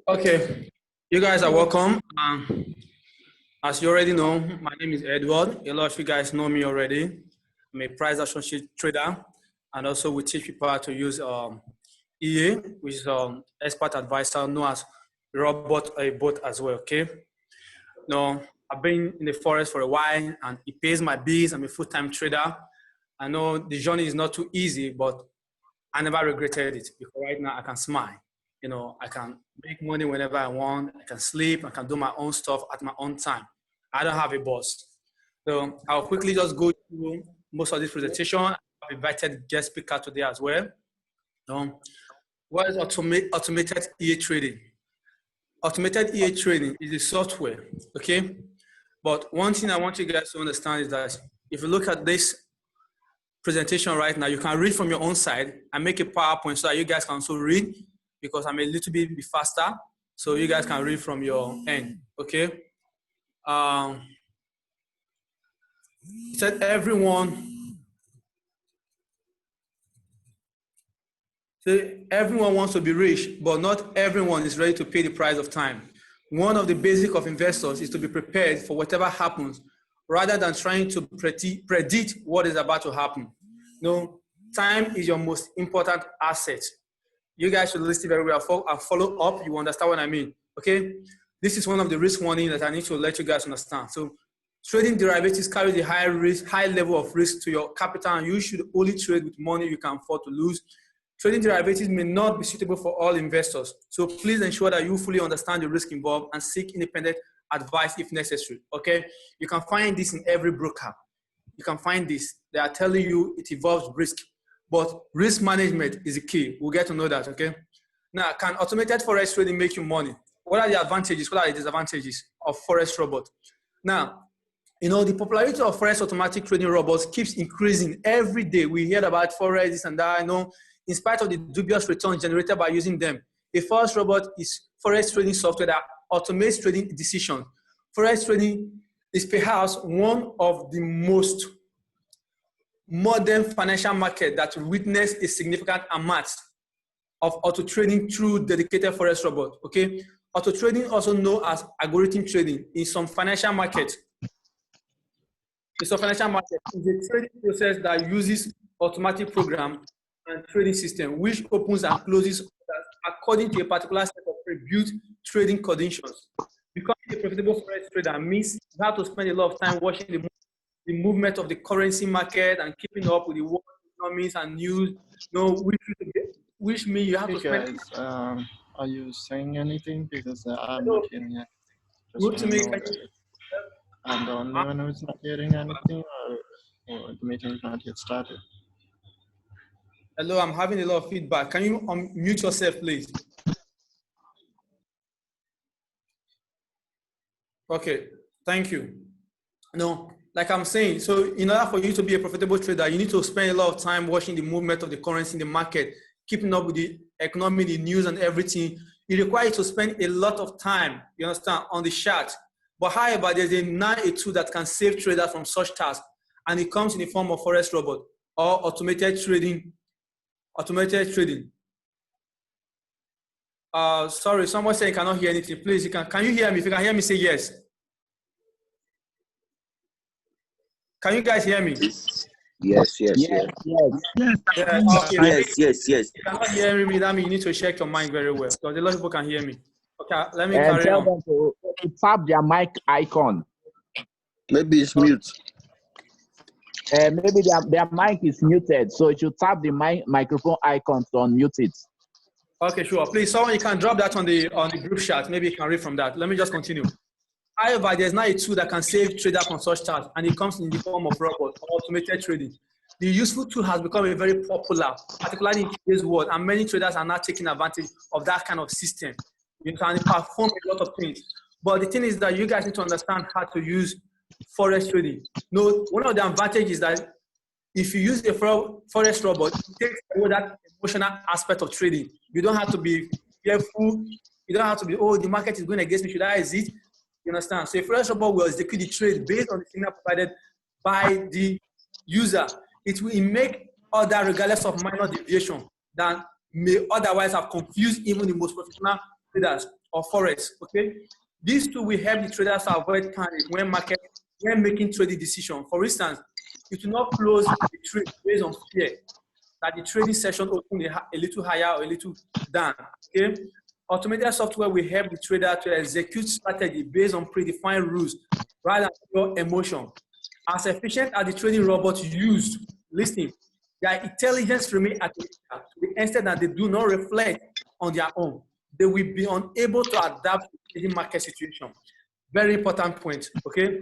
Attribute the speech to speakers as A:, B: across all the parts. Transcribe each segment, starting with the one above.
A: Okay, you guys are welcome. As you already know, my name is Edward. A lot of you guys know me already. I'm a price action sheet trader, and also we teach people how to use EA, which is expert advisor, known as robot or a bot as well. Okay. Now I've been in the forex for a while, and it pays my bills. I'm a full-time trader. I know the journey is not too easy, but I never regretted it because right now I can smile. You know, I can make money whenever I want. I can sleep. I can do my own stuff at my own time. I don't have a boss. So I'll quickly just go through most of this presentation. I've invited guest speaker today as well. What is automated EA trading? Automated EA trading is a software, okay? But one thing I want you guys to understand is that if you look at this presentation right now, you can read from your own side and make a PowerPoint so that you guys can also read, because I'm a little bit faster, so you guys can read from your end, okay? Said everyone wants to be rich, but not everyone is ready to pay the price of time. One of the basics of investors is to be prepared for whatever happens, rather than trying to predict what is about to happen. No, time is your most important asset. You guys should listen very well and follow up. You understand what I mean, okay? This is one of the risk warnings that I need to let you guys understand. So trading derivatives carries a high level of risk to your capital, and you should only trade with money you can afford to lose. Trading derivatives may not be suitable for all investors. So please ensure that you fully understand the risk involved and seek independent advice if necessary, okay? You can find this in every broker. You can find this. They are telling you it involves risk, but risk management is the key. We'll get to know that, okay? Now, can automated forex trading make you money? What are the advantages? What are the disadvantages of forex robot? Now, you know, the popularity of forex automatic trading robots keeps increasing every day. We hear about forex, this and that. I know, in spite of the dubious returns generated by using them, a forex robot is forex trading software that automates trading decisions. Forex trading is perhaps one of the most modern financial market that witness a significant amount of auto trading through dedicated forex robot, okay? Auto trading, also known as algorithm trading, in some financial markets. Is a trading process that uses automatic program and trading system, which opens and closes according to a particular set of pre-built trading conditions. Becoming a profitable forex trader means you have to spend a lot of time watching the movement of the currency market and keeping up with the world economies and news. You know, which means you have to spend.
B: Guys, are you saying anything? Because I'm not hearing it.
A: Good to me.
B: I'm the only one who's not hearing anything, or the meeting is not yet started.
A: Hello, I'm having a lot of feedback. Can you unmute yourself, please? Okay, thank you. No, like I'm saying, so in order for you to be a profitable trader, you need to spend a lot of time watching the movement of the currency in the market, keeping up with the economy, the news and everything. It requires you to spend a lot of time, you understand, on the chart. But however, there's a tool that can save traders from such tasks, and it comes in the form of forex robot or automated trading. Sorry, someone saying cannot hear anything. Please, can you hear me? If you can hear me, say yes. Can you guys hear me?
C: Yes.
A: Okay.
C: Yes.
A: If you cannot hear me, that means you need to check your mic very well, because a lot of people can hear me. Okay, let me carry
D: tell
A: on.
D: them to tap their mic icon.
C: Maybe it's mute.
D: Maybe their mic is muted, so you should tap the microphone icon to unmute it.
A: Okay, sure. Please, someone, you can drop that on the group chat. Maybe you can read from that. Let me just continue. However, there's now a tool that can save traders from such tasks, and it comes in the form of robot or automated trading. The useful tool has become a very popular, particularly in today's world, and many traders are now taking advantage of that kind of system. You can perform a lot of things. But the thing is that you guys need to understand how to use forex trading. No, one of the advantages is that if you use a forex robot, it takes away that emotional aspect of trading. You don't have to be fearful. You don't have to be, oh, the market is going against me. Should I exit? You understand? So a forex robot will execute the trade based on the signal provided by the user. It will make order regardless of minor deviation that may otherwise have confused even the most professional traders. or forex. Okay, these two will help the traders to avoid panic when making trading decisions. For instance, you do not close the trade based on fear that the trading session open a little higher or a little down. Okay, automated software will help the trader to execute strategy based on predefined rules rather than pure emotion. As efficient as the trading robots used, listen, their intelligence remains at the extent that they do not reflect on their own. They will be unable to adapt to the market situation. Very important point, okay?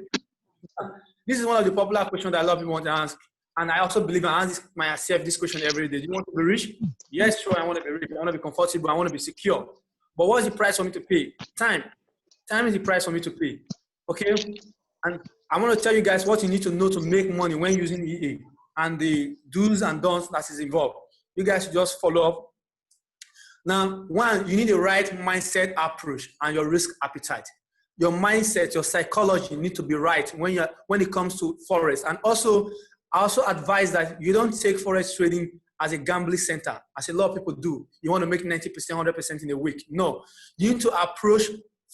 A: This is one of the popular questions that a lot of people want to ask. And I also believe I ask myself this question every day. Do you want to be rich? Yes, sure, I want to be rich. I want to be comfortable. I want to be secure. But what is the price for me to pay? Time. Time is the price for me to pay, okay? And I want to tell you guys what you need to know to make money when using EA and the do's and don'ts that is involved. You guys should just follow up. Now, one, you need the right mindset approach and your risk appetite. Your mindset, your psychology need to be right when it comes to forex. And also, I also advise that you don't take forex trading as a gambling center, as a lot of people do. You want to make 90%, 100% in a week. No, you need to approach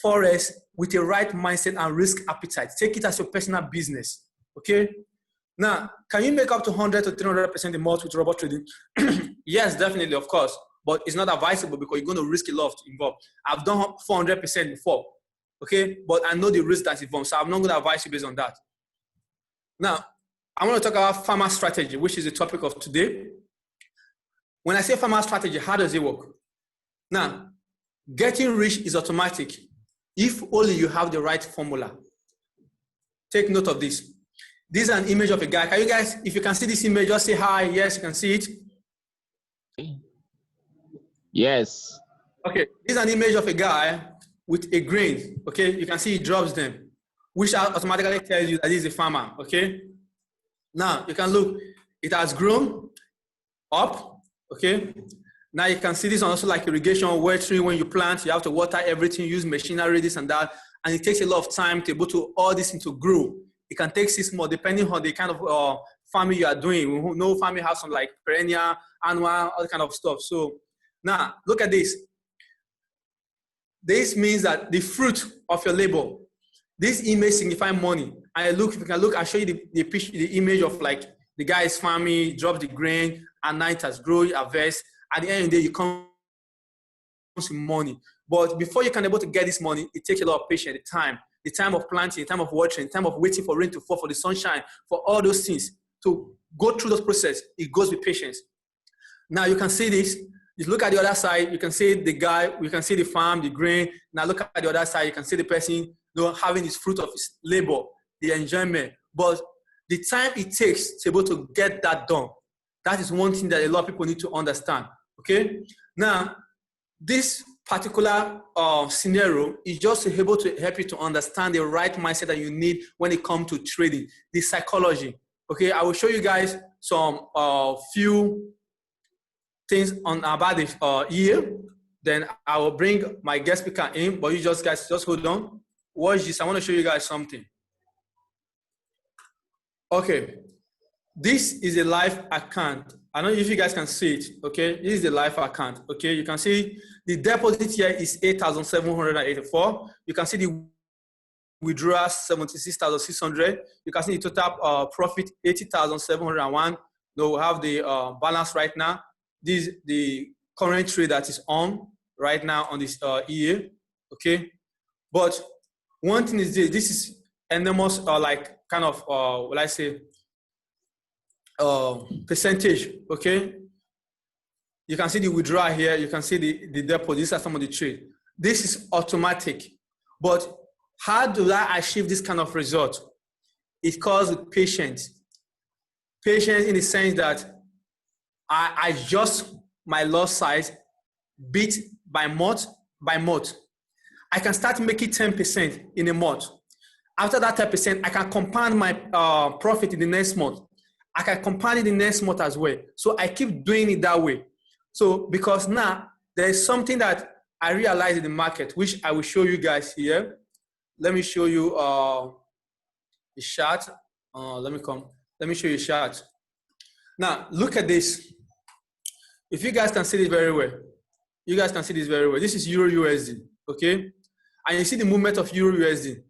A: forex with the right mindset and risk appetite. Take it as your personal business, okay? Now, can you make up to 100 to 300% a month with robot trading? Yes, definitely, of course, but it's not advisable because you're going to risk a lot involved. I've done 400% before, okay? But I know the risk that's involved, so I'm not going to advise you based on that. Now, I want to talk about farmer strategy, which is the topic of today. When I say farmer strategy, how does it work? Now, getting rich is automatic if only you have the right formula. Take note of this. This is an image of a guy. Can you guys, if you can see this image, just say hi. Yes, you can see it.
D: Yes.
A: Okay, this is an image of a guy with a grain. Okay, you can see he drops them, which automatically tells you that he's a farmer. Okay. Now you can look, it has grown up. Okay. Now you can see this one also like irrigation, watering. When you plant, you have to water everything, use machinery, this and that. And it takes a lot of time to be able to all this into grow. It can take 6 months depending on the kind of farming you are doing. We know farming has some like perennial, annual, all that kind of stuff. So now look at this. This means that the fruit of your labor, this image signifies money. And look, if you can look, I'll show you the image of like the guy is farming, drop the grain, and now it has grown, harvest. At the end of the day, you come to money. But before you can be able to get this money, it takes a lot of patience, the time of planting, the time of watering, the time of waiting for rain to fall, for the sunshine, for all those things. To go through those process, it goes with patience. Now you can see this. You look at the other side, you can see the guy, you can see the farm, the grain. Now look at the other side, you can see the person having his fruit of his labor, the enjoyment. But the time it takes to be able to get that done, that is one thing that a lot of people need to understand, okay? Now, this particular scenario is just able to help you to understand the right mindset that you need when it comes to trading, the psychology, okay? I will show you guys some few things about the year. Then I will bring my guest speaker in, but you guys just hold on. Watch this, I want to show you guys something. Okay, this is a live account. I don't know if you guys can see it, okay? This is the live account, okay? You can see the deposit here is 8,784. You can see the withdrawal 76,600. You can see the total profit 80,701. Now we have the balance right now. This is the current trade that is on right now on this EA, okay? But one thing is this is enormous, like kind of, what I say, percentage, okay? You can see the withdrawal here. You can see the deposit. These are some of the trade. This is automatic. But how do I achieve this kind of result? It comes with patience. Patience in the sense that I adjust my loss size bit by month by month. I can start making 10% in a month. After that 10%, I can compound my profit in the next month. I can compound it in the next month as well. So I keep doing it that way. So because now there is something that I realized in the market, which I will show you guys here. Let me show you the chart. Let me show you a chart. Now look at this. If you guys can see this very well, you guys can see this very well. This is Euro USD. okay? And you see the movement of Euro USD.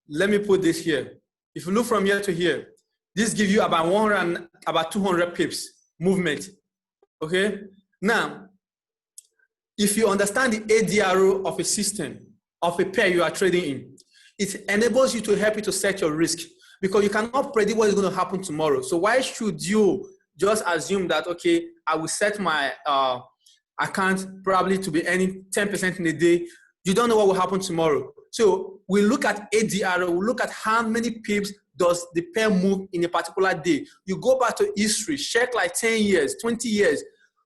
A: Let me put this here. If you look from here to here, this gives you about 100, about 200 pips movement, okay? Now, if you understand the ADRO of a system, of a pair you are trading in, it enables you to help you to set your risk, because you cannot predict what is going to happen tomorrow. So why should you just assume that, okay, I will set my account probably to be earning 10% in a day? You don't know what will happen tomorrow. So we look at ADRO, we look at how many pips does the pair move in a particular day. You go back to history, check like 10 years, 20 years,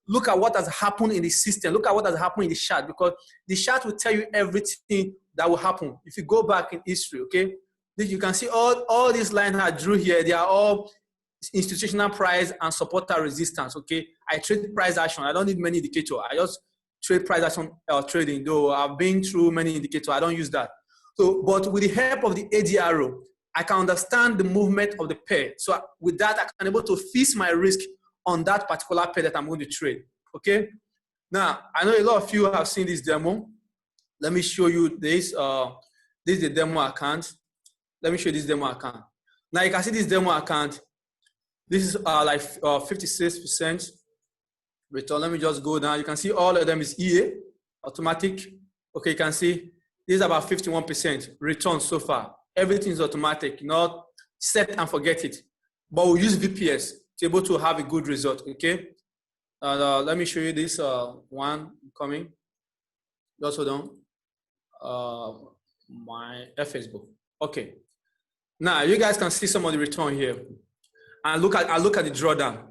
A: look at what has happened in the system, look at what has happened in the chart, because the chart will tell you everything that will happen. If you go back in history, okay, you can see all these lines I drew here, they are all institutional price and supporter resistance, okay? I trade price action. I don't need many indicators. I just trade price action trading, though I've been through many indicators. I don't use that. So, but with the help of the ADRO, I can understand the movement of the pair. So with that, I can able to fix my risk on that particular pair that I'm going to trade, okay? Now, I know a lot of you have seen this demo. Let me show you this. This is the demo account. Let me show you this demo account. Now you can see this demo account. This is like 56% return. Let me just go down. You can see all of them is EA, automatic. Okay, you can see this is about 51% return so far. Everything is automatic, not set and forget it. But we'll use VPS to be able to have a good result, okay? Let me show you this one coming. Just hold on. My Facebook. Okay. Now you guys can see some of the return here. And look at the drawdown.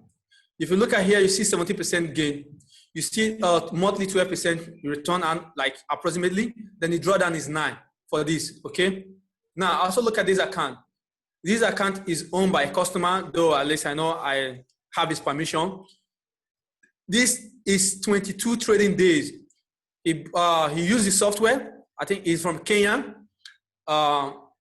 A: If you look at here, you see 70% gain. You see monthly 12% return and like approximately. Then the drawdown is 9 for this. Okay. Now also look at this account. This account is owned by a customer, though at least I know I have his permission. This is 22 trading days. He used the software. I think he's from Kenya.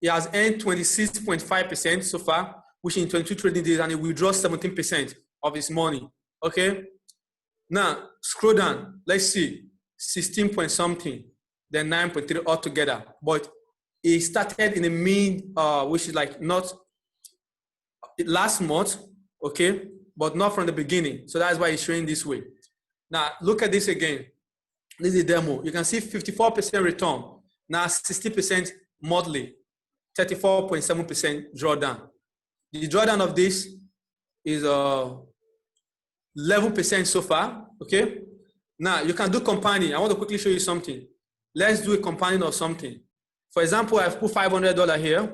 A: He has earned 26.5% so far, which in 22 trading days, and he withdraws 17% of his money. Okay. Now scroll down. Let's see, 16 point something, then 9.3 altogether. But he started in the mean, which is like not last month, okay, but not from the beginning. So that's why it's showing this way. Now look at this again. This is a demo. You can see 54% return. Now 60% monthly, 34.7% drawdown. The drawdown of this is 11% so far, okay? Now you can do compounding. I want to quickly show you something. Let's do a compounding of something. For example, I've put $500 here,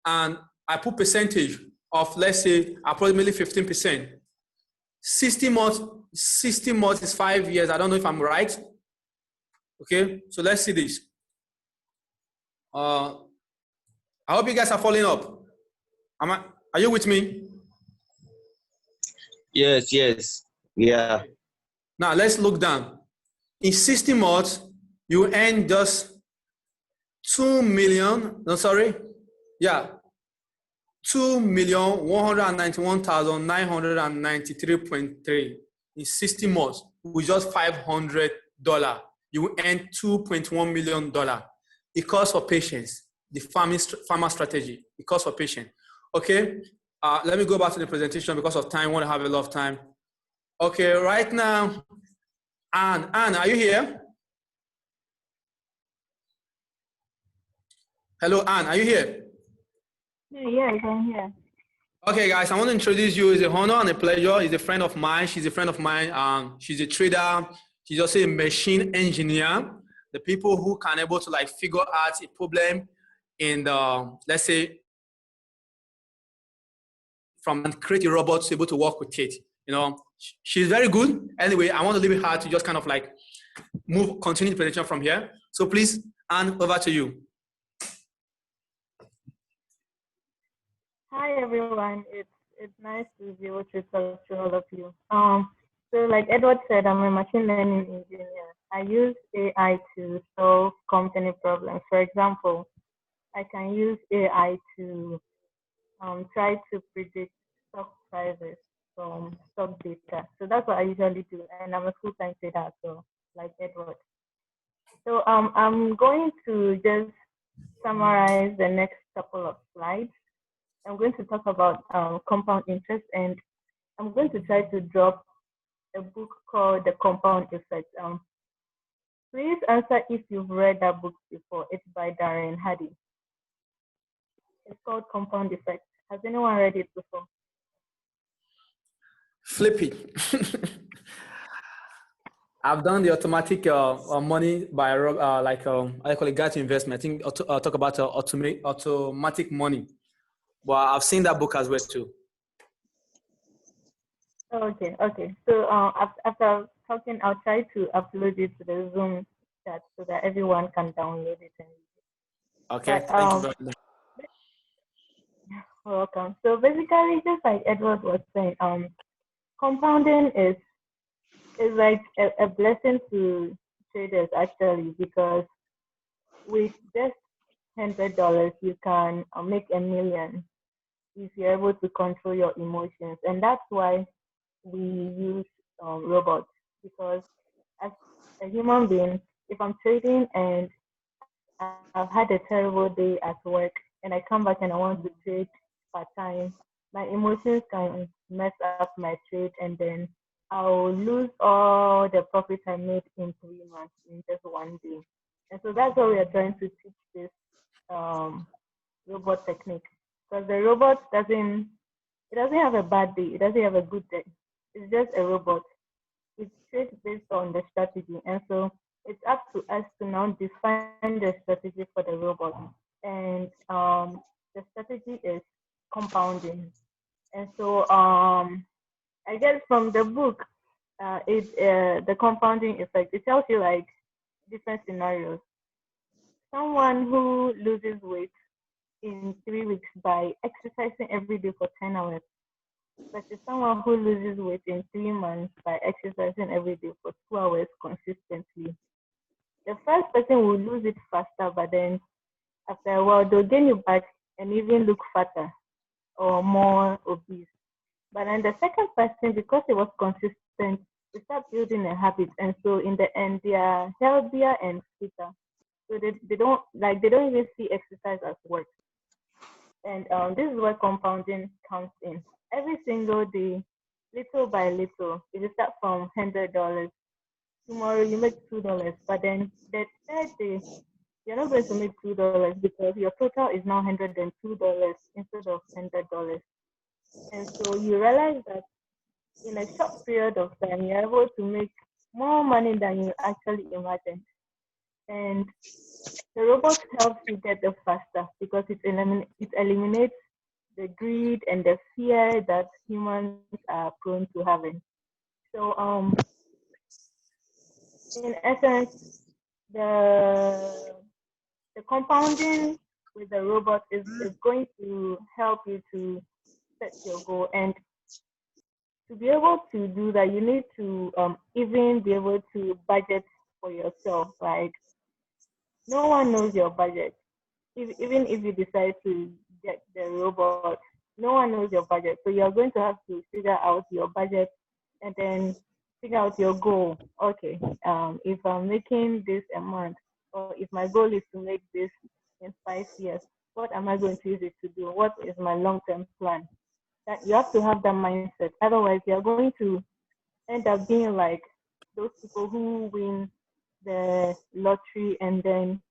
A: and I put percentage of, let's say, approximately 15%. 60 months is 5 years. I don't know if I'm right. Okay, so let's see this. I hope you guys are following up. Are you with me?
C: Yes, yes. Yeah.
A: Now let's look down. In 60 months, you earn just 2,191,993.3 in 60 months with just $500. You earn $2.1 million. It calls for patience. The farmer strategy. It calls for patience. Okay. Let me go back to the presentation because of time. I want to have a lot of time. Okay. Right now, Anne, are you here? Hello, Anne. Are you here?
E: Yes, I'm here.
A: Okay, guys, I want to introduce you. It's a honor and a pleasure. He's a friend of mine. She's a friend of mine. She's a trader. She's also a machine engineer. The people who can able to like figure out a problem in the, let's say, from create a robot to be able to work with it. You know, she's very good. Anyway, I want to leave it her to just kind of like continue the presentation from here. So please, Anne, over to you.
E: Hi everyone. It's nice to be able to talk to all of you. So like Edward said, I'm a machine learning engineer. I use AI to solve company problems. For example, I can use AI to try to predict stock prices from stock data. So that's what I usually do, and I'm a full-time trader, so like Edward. So I'm going to just summarize the next couple of slides. I'm going to talk about compound interest, and I'm going to try to drop a book called The Compound Effect. Please answer if you've read that book before. It's by Darren Hardy. It's called Compound Effect. Has anyone read it before?
A: Flippy. I've done the automatic money by I call it guide to investment. I think I'll talk about automatic money. But I've seen that book as well too.
E: Okay. So after talking, I'll try to upload it to the Zoom chat so that everyone can download it.
A: Okay,
E: But,
A: thank you very much.
E: Welcome. So basically, just like Edward was saying, compounding is like a blessing to traders actually, because with just $100 you can make $1 million if you're able to control your emotions, and that's why we use robots. Because as a human being, if I'm trading and I've had a terrible day at work and I come back and I want to trade part time, my emotions can mess up my trade, and then I'll lose all the profit I made in 3 months in just one day. And so that's why we are trying to teach this robot technique, because the robot doesn't have a bad day, it doesn't have a good day. It's just a robot. It trades based on the strategy, and so it's up to us to now define the strategy for the robot. And the strategy is compounding. And so I guess from the book, the compounding effect, it tells you like different scenarios. Someone who loses weight in 3 weeks by exercising every day for 10 hours versus someone who loses weight in 3 months by exercising every day for 2 hours consistently. The first person will lose it faster, but then after a while, they'll gain it back and even look fatter or more obese. But then the second person, because it was consistent, they start building a habit, and so in the end, they are healthier and fitter. So they don't even see exercise as work. And this is where compounding comes in. Every single day, little by little, if you start from $100, tomorrow you make $2, but then the third day, you're not going to make $2 because your total is now $102 instead of $100. And so you realize that in a short period of time, you're able to make more money than you actually imagined. And the robot helps you get there faster because it eliminates the greed and the fear that humans are prone to having. So in essence, the compounding with the robot is going to help you to set your goal. And to be able to do that, you need to even be able to budget for yourself. Like, no one knows your budget. Even if you decide to get the robot, no one knows your budget. So you're going to have to figure out your budget and then figure out your goal. Okay, if I'm making this a month, or if my goal is to make this in 5 years, what am I going to use it to do? What is my long-term plan? That you have to have that mindset. Otherwise, you're going to end up being like those people who win the lottery and then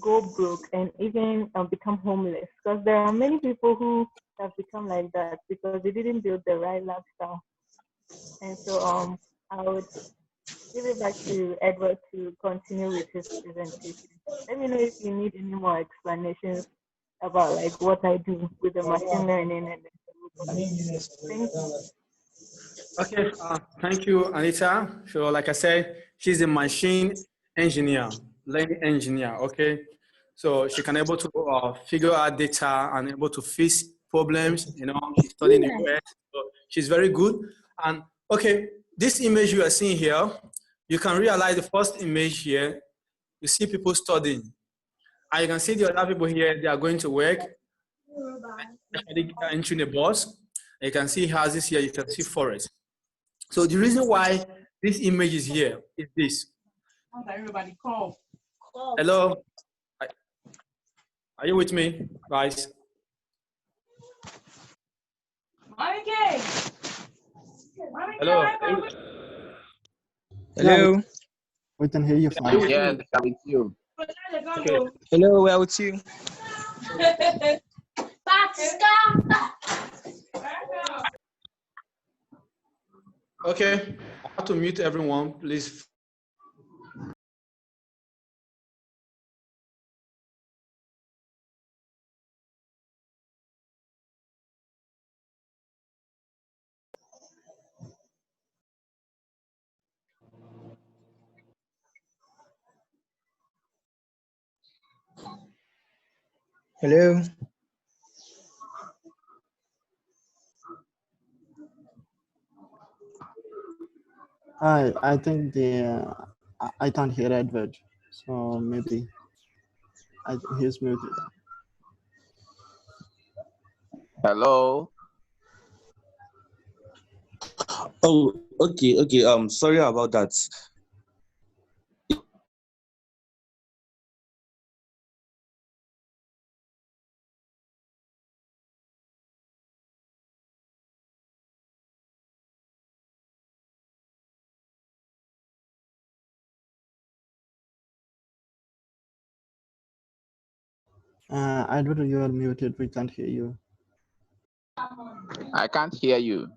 E: go broke and even become homeless. Because there are many people who have become like that because they didn't build the right lifestyle. And so I would give it back to Edward to continue with his presentation. Let me know if you need any more explanations about like what I do with the machine learning and thank you.
A: Okay, thank you, Anita. So like I said, she's a machine engineer, learning engineer, okay? So she can able to figure out data and able to fix problems, you know, she's studying the US, so she's very good. And okay, this image you are seeing here, you can realize the first image here, you see people studying. And you can see the other people here, they are going to work, actually entering the bus. And you can see houses here, you can see forests. So the reason why this image is here is this.
F: Everybody call.
A: Hello? Are you with me, guys? Hello?
F: Hello.
B: We can hear you fine.
D: Yes, I'm with you.
A: Okay.
F: Hello, where with you?
A: Okay. I have to mute everyone, please.
F: Hello.
B: I think I can't hear Edward, so maybe he's muted.
D: Hello.
C: Oh, okay, okay. Sorry about that.
B: Edward, you are muted. We can't hear you.
D: I can't hear you.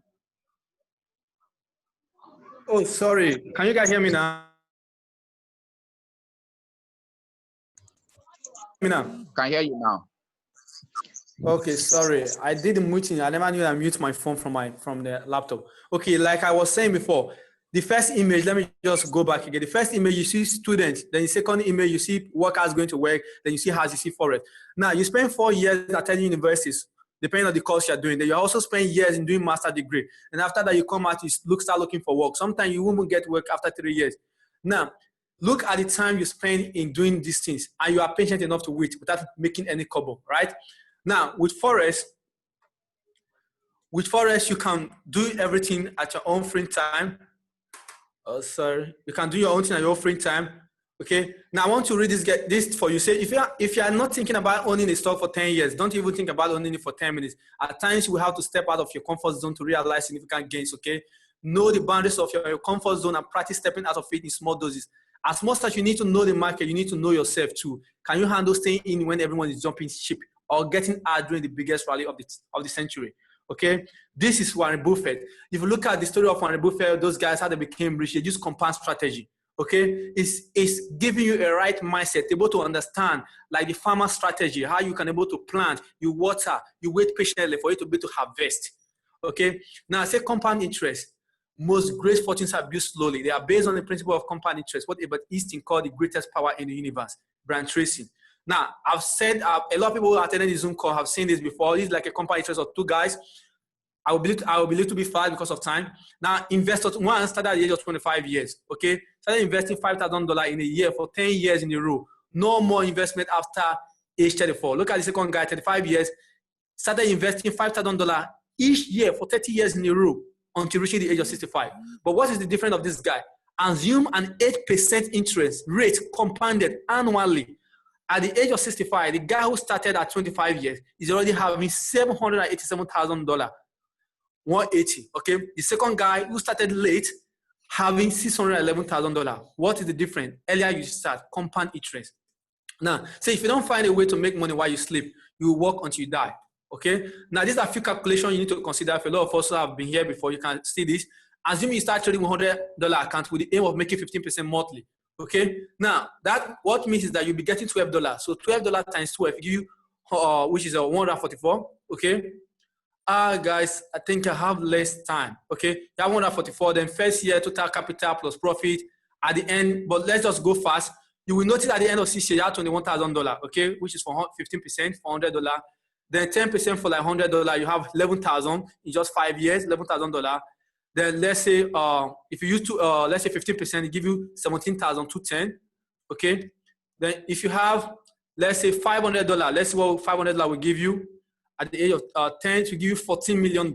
A: Oh, sorry. Can you guys hear me now?
D: Can hear you now.
A: Okay, sorry. I did the muting. I never knew I mute my phone from the laptop. Okay, like I was saying before, the first image, let me just go back again. The first image, you see students. Then the second image, you see workers going to work. Then you see house, you see forest. Now, you spend 4 years attending universities, depending on the course you're doing. Then you also spend years in doing master degree. And after that, you come out, you start looking for work. Sometimes you won't get work after 3 years. Now, look at the time you spend in doing these things, and you are patient enough to wait without making any kobo, right? Now, with forex, you can do everything at your own free time. Oh, sorry. You can do your own thing at your own free time. Okay. Now, I want to read this for you. Say, if you are not thinking about owning a stock for 10 years, don't even think about owning it for 10 minutes. At times, you will have to step out of your comfort zone to realize significant gains. Okay. Know the boundaries of your comfort zone and practice stepping out of it in small doses. As much as you need to know the market, you need to know yourself too. Can you handle staying in when everyone is jumping ship or getting out during the biggest rally of the century? Okay, this is Warren Buffett. If you look at the story of Warren Buffett, those guys, how they became rich, they use compound strategy. Okay, it's giving you a right mindset, able to understand like the farmer strategy, how you can able to plant, you water, you wait patiently for it to be to harvest. Okay, now I say compound interest. Most great fortunes are built slowly. They are based on the principle of compound interest, what Albert Einstein called the greatest power in the universe, Brian Tracy. Now, I've said, a lot of people who attended the Zoom call have seen this before. It's like a compound interest of 2 guys. I will be a little bit fast because of time. Now, investors, one started at the age of 25 years, okay? Started investing $5,000 in a year for 10 years in a row. No more investment after age 34. Look at the second guy, 35 years, started investing $5,000 each year for 30 years in a row until reaching the age of 65. But what is the difference of this guy? Assume an 8% interest rate compounded annually. At the age of 65, the guy who started at 25 years is already having $787,000, 180. Okay, the second guy who started late having $611,000. What is the difference? Earlier you start compound interest. Now, say if you don't find a way to make money while you sleep, you will work until you die. Okay. Now, these are a few calculations you need to consider. If a lot of us have been here before, you can see this. Assume you start trading $100 account with the aim of making 15% monthly. Okay. Now, that what means is that you'll be getting $12. So $12 times 12 give you, which is 144. Okay. Guys, I think I have less time. Okay. You have 144. Then first year total capital plus profit at the end. But let's just go fast. You will notice at the end of 6 years, you have $21,000. Okay, which is for 15% for $100. Then 10% for like $100, you have $11,000 in just 5 years, $11,000. Then let's say if you use let's say 15%, it give you $17,210. Okay. Then if you have, let's say $500, let's see what $500 will give you at the age of 10 to give you $14 million.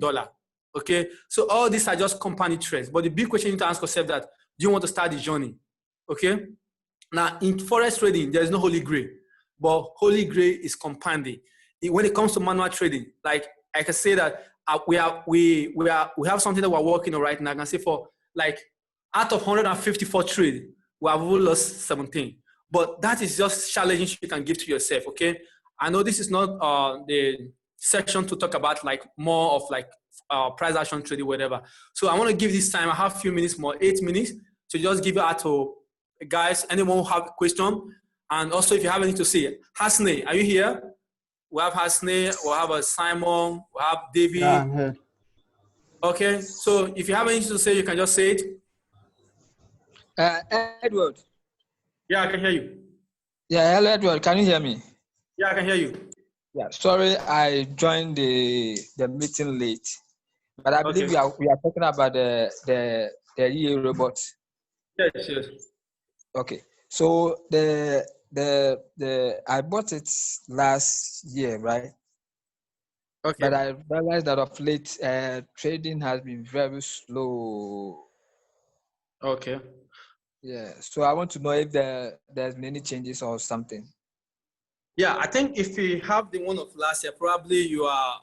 A: Okay. So all these are just compound interest. But the big question you need to ask yourself that, do you want to start the journey? Okay. Now, in forex trading, there is no holy grail, but holy grail is compounding. When it comes to manual trading, like I can say that we have something that we're working on right now. I can say for like out of 154 trades, we have only lost 17. But that is just challenges you can give to yourself. Okay, I know this is not the section to talk about like more of like price action trading, whatever. So I want to give this time. I have a few minutes more, 8 minutes, to just give it out to guys. Anyone who have a question, and also if you have anything to say, Hasne, are you here? We have Hasne, we have a Simon, we have David.
G: Yeah, I'm here.
A: Okay, so if you have anything to say, you can just say it.
F: Edward.
A: Yeah, I can hear you.
F: Yeah, hello, Edward. Can you hear me?
A: Yeah, I can hear you.
F: Yeah. Sorry, I joined the meeting late, but I believe
A: Okay.
F: we are talking about the EA robot.
A: Yes, yes.
F: Okay. So the I bought it last year, right?
A: Okay.
F: But I realized that of late trading has been very slow.
A: Okay.
F: Yeah. So I want to know if there's any changes or something.
A: Yeah, I think if you have the one of last year, probably you are.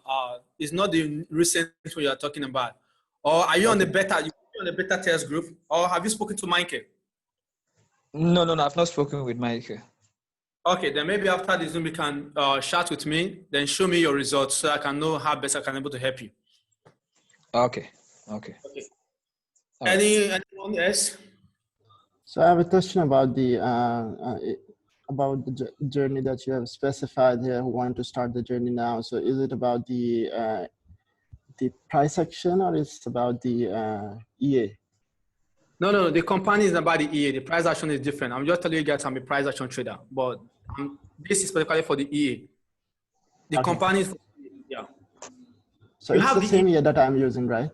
A: It's not the recent one you are talking about, or are you on the beta? You on the beta test group, or have you spoken to Michael?
F: No, I've not spoken with Michael.
A: Okay, then maybe after the Zoom you can chat with me, then show me your results so I can know how best I can able to help you.
F: Okay.
A: Okay.
F: All right.
A: Anyone else?
G: So I have a question about the journey that you have specified here. Who want to start the journey now? So is it about the price action, or is it about the EA?
A: No. The company is about the EA. The price action is different. I'm just telling you guys I'm a price action trader, but this is particularly for the EA. The company is for the EA, yeah.
G: So
A: You
G: it's
A: have
G: the same EA that I'm using, right?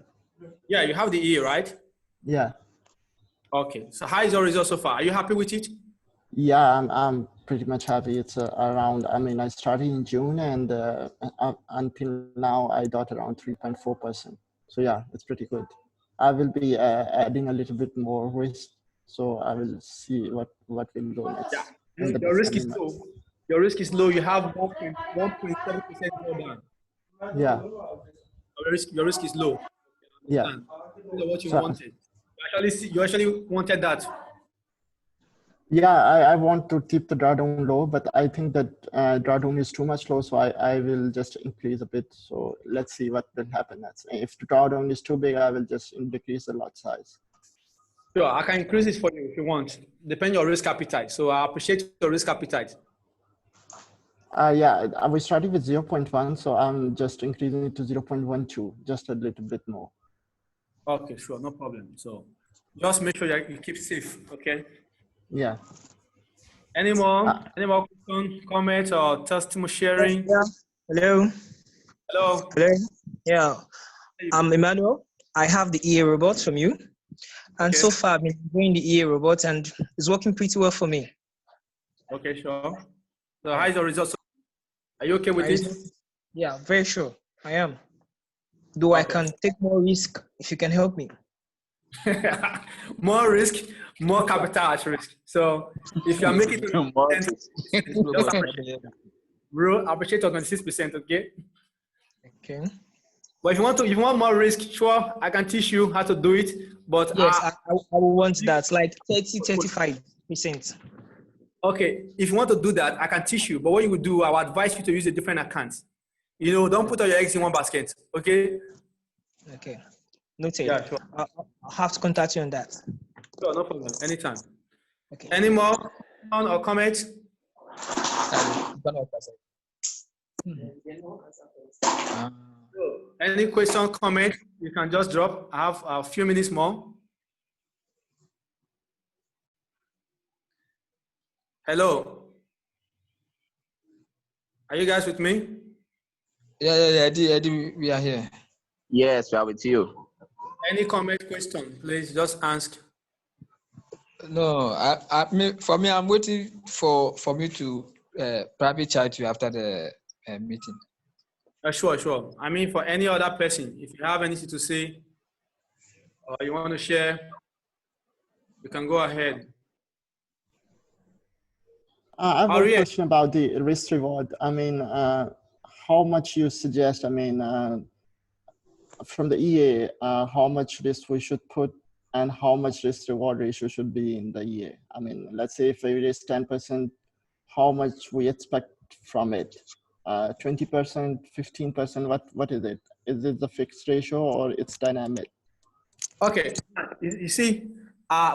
A: Yeah, you have the EA, right?
G: Yeah.
A: Okay. So how is your result so far? Are you happy with it?
G: Yeah, I'm pretty much happy. It's around. I mean, I started in June, and until now I got around 3.4%. So yeah, it's pretty good. I will be adding a little bit more risk, so I will see what will go next.
A: Yeah. Your risk is low. Your risk is low. You have 1.7% drawdown.
G: Yeah.
A: Your risk is low.
G: Yeah.
A: What you wanted. You actually wanted that.
G: Yeah, I want to keep the drawdown low, but I think that drawdown is too much low, so I will just increase a bit. So let's see what will happen next. If the drawdown is too big, I will just decrease the lot size.
A: Sure, I can increase it for you if you want. Depend on your risk appetite. So I appreciate your risk appetite.
G: Yeah, I was starting with 0.1, so I'm just increasing it to 0.12, just a little bit more.
A: Okay, sure, no problem. So just make sure you keep safe, okay?
G: Yeah.
A: Any more questions, comments, or testimony sharing?
F: Yeah. Hello.
A: Hello.
F: Hello. Yeah. I'm Emmanuel. I have the EA robot from you. And so far I've been doing the EA robot and it's working pretty well for me.
A: Okay, sure. So how is your results? Are you okay with it?
F: Yeah, very sure. I am. Though I can take more risk if you can help me.
A: More risk, more capital at risk. So if you are making it, bro, I appreciate your 26%, okay?
F: Okay.
A: But if you want more risk, sure, I can teach you how to do it. But
F: yes, I will want that, like 35%.
A: Okay, if you want to do that, I can teach you. But what you would do, I would advise you to use a different account. You know, don't put all your eggs in one basket, okay?
F: Okay, noted.
A: Yeah, sure.
F: I'll have to contact you on that.
A: Sure, no problem, anytime.
F: Okay.
A: Any more or comments? Any question, comment, you can just drop. I have a few minutes more. Hello. Are you guys with me?
F: Yeah, Eddie, we are here.
D: Yes, we are with you.
A: Any comment, question, please just ask.
F: No, for me, I'm waiting for me to private chat you after the meeting.
A: Sure. I mean, for any other person, if you have anything to say or you want to share, you can go ahead.
G: I have a
A: Ariel,
G: question about the risk reward. I mean, how much you suggest, I mean, from the EA, how much risk we should put and how much risk reward ratio should be in the EA? I mean, let's say if we raise 10%, how much we expect from it? 20%, 15%, what is it? Is it the fixed ratio or it's dynamic?
A: okay, you see,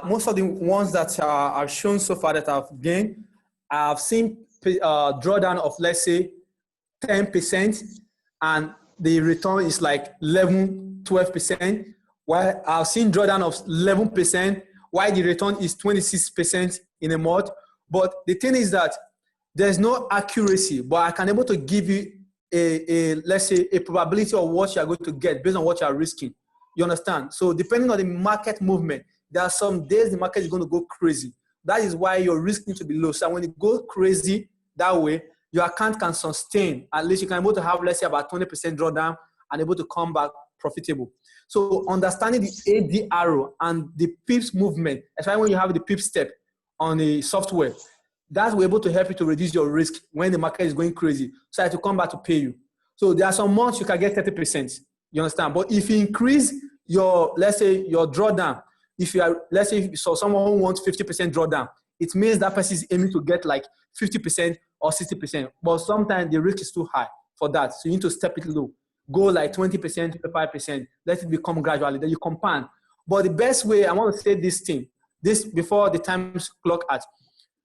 A: most of the ones that are shown so far that I've gained, I've seen drawdown of, let's say, 10%, and the return is like 11, 12%, while I've seen drawdown of 11%, while the return is 26% in a month. But the thing is that there's no accuracy, but I can able to give you let's say, a probability of what you're going to get based on what you're risking. You understand? So depending on the market movement, there are some days the market is going to go crazy. That is why your risk needs to be low. So when it goes crazy that way, your account can sustain. At least you can able to have, let's say, about 20% drawdown and able to come back profitable. So understanding the ADR and the pips movement, especially when you have the pip step on the software, that will able to help you to reduce your risk when the market is going crazy, so that to come back to pay you. So there are some months you can get 30%. You understand? But if you increase your, let's say, your drawdown, if you are, let's say, so someone who wants 50% drawdown, it means that person is aiming to get like 50% or 60%. But sometimes the risk is too high for that. So you need to step it low. Go like 20%, 25%. Let it become gradually. Then you compound. But the best way, I want to say this thing, this before the time clock at.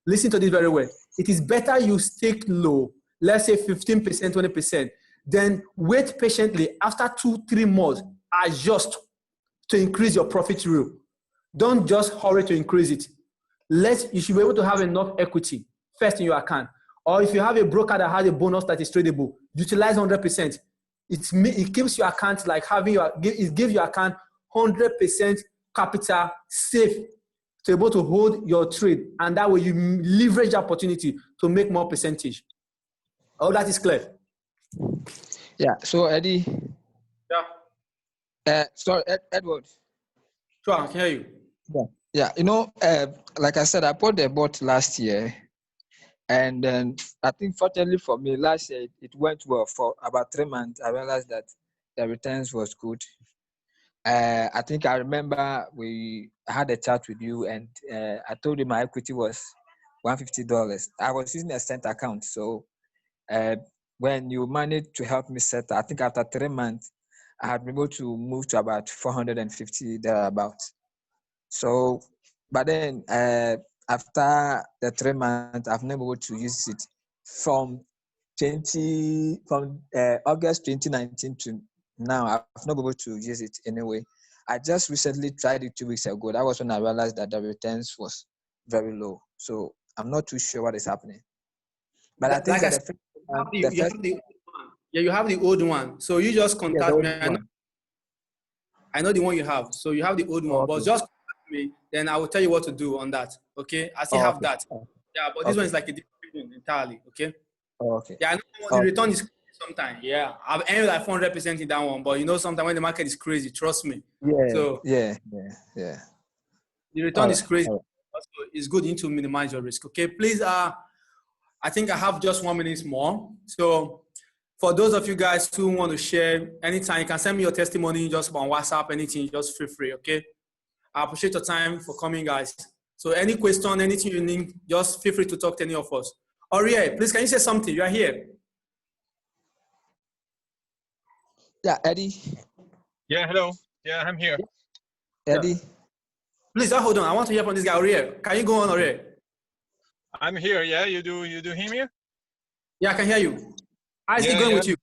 A: Listen to this very well. It is better you stick low, let's say 15%, 20%, then wait patiently after 2-3 months, adjust to increase your profit rule. Don't just hurry to increase it. You should be able to have enough equity first in your account. Or if you have a broker that has a bonus that is tradable, utilize 100%. It keeps your account like it gives your account 100% capital safe to be able to hold your trade, and that way you leverage the opportunity to make more percentage. Oh, that is clear.
H: Yeah. So Eddie.
A: Yeah.
H: Sorry, Edward.
A: Sure, I can hear you.
H: Yeah. Yeah. You know, like I said, I bought the bot last year, and then I think fortunately for me, last year it went well. For about 3 months, I realized that the returns was good. I think I remember we had a chat with you, and I told you my equity was $150. I was using a cent account. So when you managed to help me set, I think after 3 months, I had been able to move to about 450 thereabout. So, but then after the 3 months, I've never been able to use it from August 2019 to now. I've not been able to use it anyway. I just recently tried it 2 weeks ago. That was when I realized that the returns was very low. So I'm not too sure what is happening. But I think that
A: you have the old one. So you just contact me. I know the one you have. So you have the old one, but just contact me, then I will tell you what to do on that. Okay? I still have that. Yeah, but this one is like a different one entirely. Okay?
H: Okay.
A: Yeah, I know the return is sometimes. Yeah, I've earned like 400% in that one, but you know, sometimes when the market is crazy, trust me.
H: Yeah.
A: So
H: yeah.
A: The return is crazy. Also, it's good to minimize your risk. Okay, please. I think I have just 1 minute more. So for those of you guys who want to share anytime, you can send me your testimony just on WhatsApp, anything, just feel free. Okay, I appreciate your time for coming, guys. So any question, anything you need, just feel free to talk to any of us. Aurier, please, can you say something? You are here.
H: Yeah, Eddie.
I: Yeah, hello. Yeah, I'm here.
H: Eddie.
A: Yeah. Please, hold on. I want to hear from this guy, Aurier. Can you go on, Aurier?
I: I'm here. Yeah, you do hear me?
A: Yeah, I can hear you. How is it going with you?